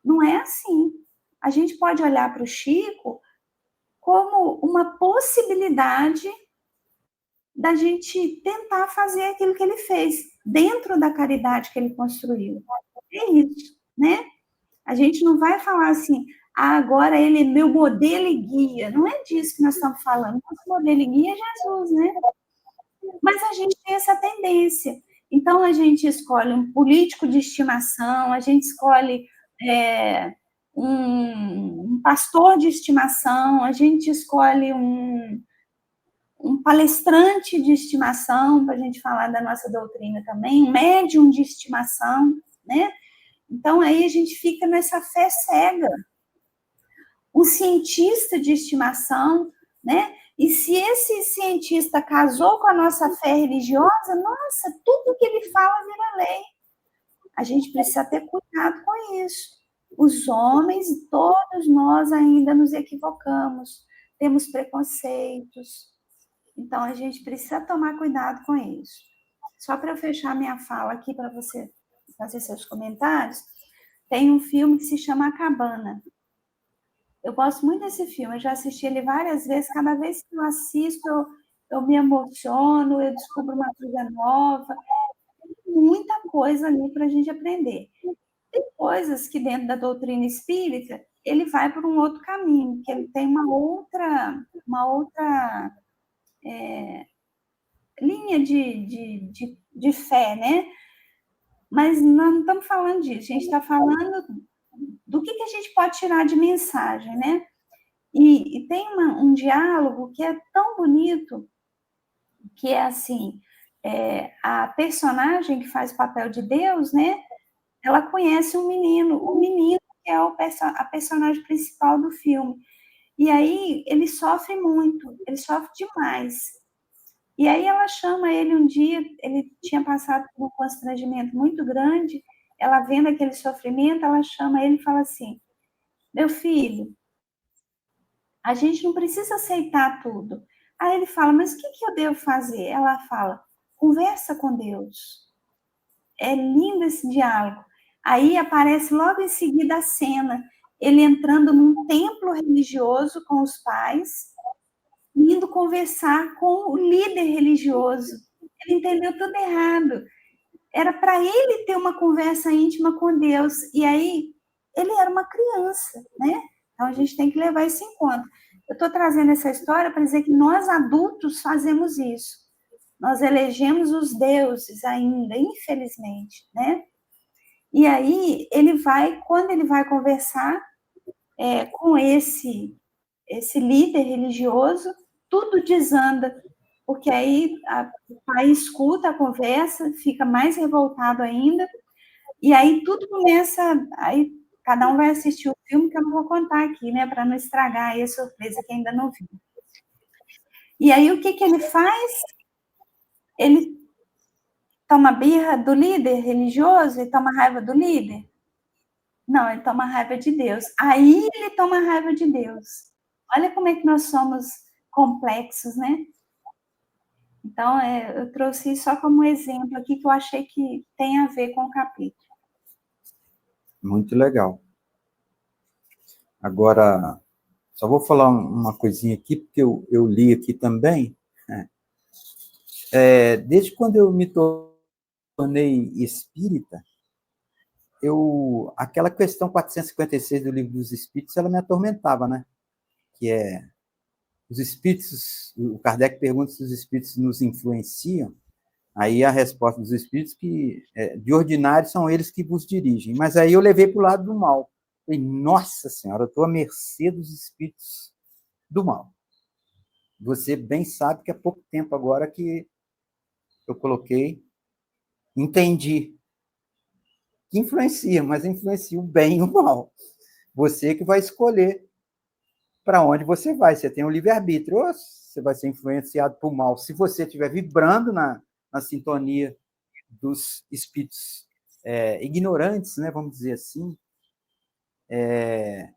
Não é assim. A gente pode olhar para o Chico como uma possibilidade da gente tentar fazer aquilo que ele fez, dentro da caridade que ele construiu. É isso, né? A gente não vai falar assim, agora ele é meu modelo e guia. Não é disso que nós estamos falando. Nosso modelo e guia é Jesus, né? Mas a gente tem essa tendência. Então, a gente escolhe um político de estimação, a gente escolhe um pastor de estimação, a gente escolhe um palestrante de estimação, para a gente falar da nossa doutrina também, um médium de estimação, né? Então, aí a gente fica nessa fé cega. Um cientista de estimação, né? E se esse cientista casou com a nossa fé religiosa, nossa, tudo que ele fala vira lei. A gente precisa ter cuidado com isso. Os homens, todos nós ainda nos equivocamos, temos preconceitos. Então, a gente precisa tomar cuidado com isso. Só para eu fechar minha fala aqui, para você fazer seus comentários, tem um filme que se chama A Cabana. Eu gosto muito desse filme, eu já assisti ele várias vezes, cada vez que eu assisto, eu me emociono, eu descubro uma coisa nova, tem muita coisa ali para a gente aprender. Tem coisas que dentro da doutrina espírita, ele vai por um outro caminho, que ele tem uma outra linha de fé, né? Mas nós não estamos falando disso, a gente está falando do que a gente pode tirar de mensagem, né? E tem um diálogo que é tão bonito, que é assim, a personagem que faz o papel de Deus, né? Ela conhece um menino, o menino que é a personagem principal do filme. E aí ele sofre muito, ele sofre demais. E aí ela chama ele um dia, ele tinha passado por um constrangimento muito grande, ela vendo aquele sofrimento, ela chama ele e fala assim, meu filho, a gente não precisa aceitar tudo. Aí ele fala, mas o que eu devo fazer? Ela fala, conversa com Deus. É lindo esse diálogo. Aí aparece logo em seguida a cena, ele entrando num templo religioso com os pais, indo conversar com o líder religioso. Ele entendeu tudo errado. Era para ele ter uma conversa íntima com Deus. E aí, ele era uma criança, né? Então, a gente tem que levar isso em conta. Eu estou trazendo essa história para dizer que nós, adultos, fazemos isso. Nós elegemos os deuses ainda, infelizmente, né? E aí, quando ele vai conversar com esse líder religioso, tudo desanda, porque aí o pai escuta a conversa, fica mais revoltado ainda, e aí tudo começa, aí cada um vai assistir o filme, que eu não vou contar aqui, né, para não estragar aí a surpresa que ainda não viu. E aí o que ele faz? Ele toma birra do líder religioso, ele toma raiva do líder? Não, ele toma raiva de Deus. Aí ele toma raiva de Deus. Olha como é que nós somos complexos, né? Então, eu trouxe isso só como exemplo aqui, que eu achei que tem a ver com o capítulo. Muito legal. Agora, só vou falar uma coisinha aqui, porque eu li aqui também. Né? Desde quando eu me tornei espírita, aquela questão 456 do Livro dos Espíritos, ela me atormentava, né? Que é os espíritos, o Kardec pergunta se os espíritos nos influenciam, aí a resposta dos espíritos que, de ordinário, são eles que vos dirigem. Mas aí eu levei para o lado do mal. Falei, nossa senhora, eu estou à mercê dos espíritos do mal. Você bem sabe que há pouco tempo agora que eu coloquei, entendi que influencia, mas influencia o bem e o mal. Você que vai escolher para onde você vai. Você tem um livre-arbítrio. Ou você vai ser influenciado por mal se você estiver vibrando na sintonia dos espíritos ignorantes, né, vamos dizer assim,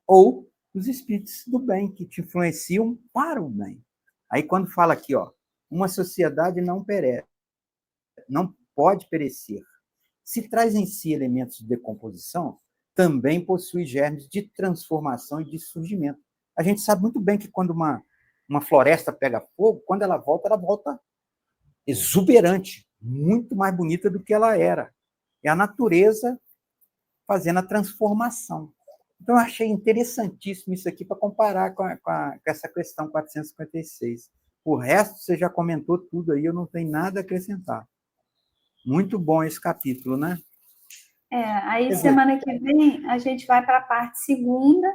ou dos espíritos do bem, que te influenciam para o bem. Aí, quando fala aqui, ó, uma sociedade não perece, não pode perecer. Se traz em si elementos de decomposição, também possui germes de transformação e de surgimento. A gente sabe muito bem que quando uma floresta pega fogo, quando ela volta exuberante, muito mais bonita do que ela era. É a natureza fazendo a transformação. Então, eu achei interessantíssimo isso aqui para comparar com essa questão 456. O resto, você já comentou tudo aí, eu não tenho nada a acrescentar. Muito bom esse capítulo, né? Aí semana que vem a gente vai para a parte segunda,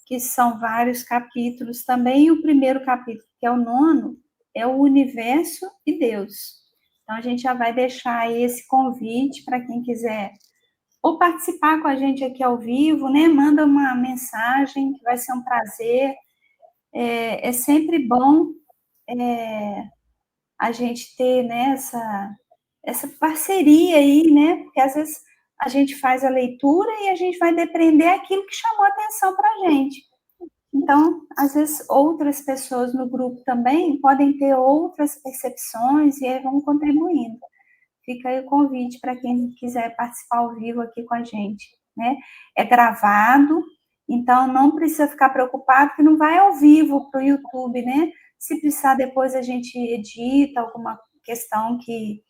que são vários capítulos também, e o primeiro capítulo, que é o 9º, é o universo e Deus. Então a gente já vai deixar aí esse convite para quem quiser ou participar com a gente aqui ao vivo, né? Manda uma mensagem, que vai ser um prazer. É sempre bom a gente ter, né, essa parceria aí, né? Porque às vezes a gente faz a leitura e a gente vai depreender aquilo que chamou a atenção para a gente. Então, às vezes, outras pessoas no grupo também podem ter outras percepções e aí vão contribuindo. Fica aí o convite para quem quiser participar ao vivo aqui com a gente, né? É gravado Então, não precisa ficar preocupado que não vai ao vivo para o YouTube, né? Se precisar, depois a gente edita alguma questão que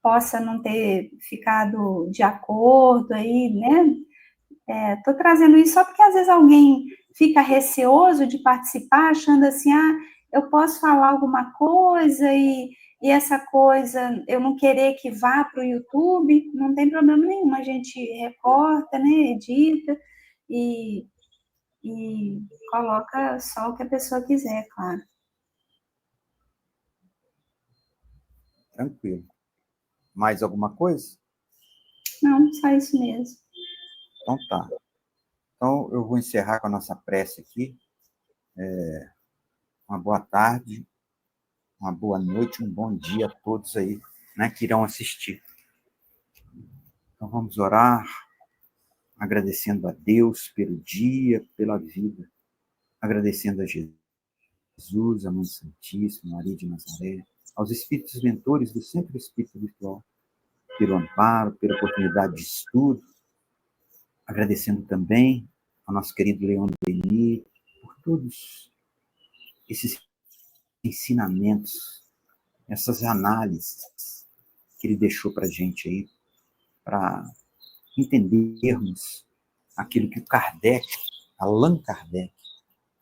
possa não ter ficado de acordo aí, né? Estou trazendo isso só porque às vezes alguém fica receoso de participar, achando assim, eu posso falar alguma coisa e essa coisa eu não querer que vá para o YouTube, não tem problema nenhum, a gente recorta, né, edita e, e coloca só o que a pessoa quiser, claro. Tranquilo. Mais alguma coisa? Não, só isso mesmo. Então tá. Então eu vou encerrar com a nossa prece aqui. Uma boa tarde, uma boa noite, um bom dia a todos aí, né, que irão assistir. Então vamos orar, agradecendo a Deus pelo dia, pela vida, agradecendo a Jesus, a Mãe Santíssima, Maria de Nazaré, aos espíritos mentores do Centro Espírita Virtual, pelo amparo, pela oportunidade de estudo, agradecendo também ao nosso querido Leon Denis por todos esses ensinamentos, essas análises que ele deixou para a gente aí, para entendermos aquilo que o Kardec, Allan Kardec,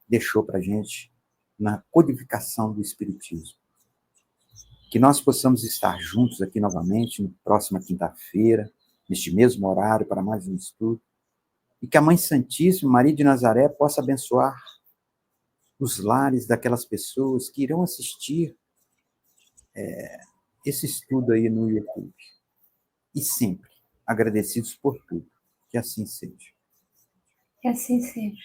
deixou para a gente na codificação do Espiritismo. Que nós possamos estar juntos aqui novamente, na próxima quinta-feira, neste mesmo horário, para mais um estudo, e que a Mãe Santíssima, Maria de Nazaré, possa abençoar os lares daquelas pessoas que irão assistir esse estudo aí no YouTube. E sempre agradecidos por tudo. Que assim seja. Que assim seja.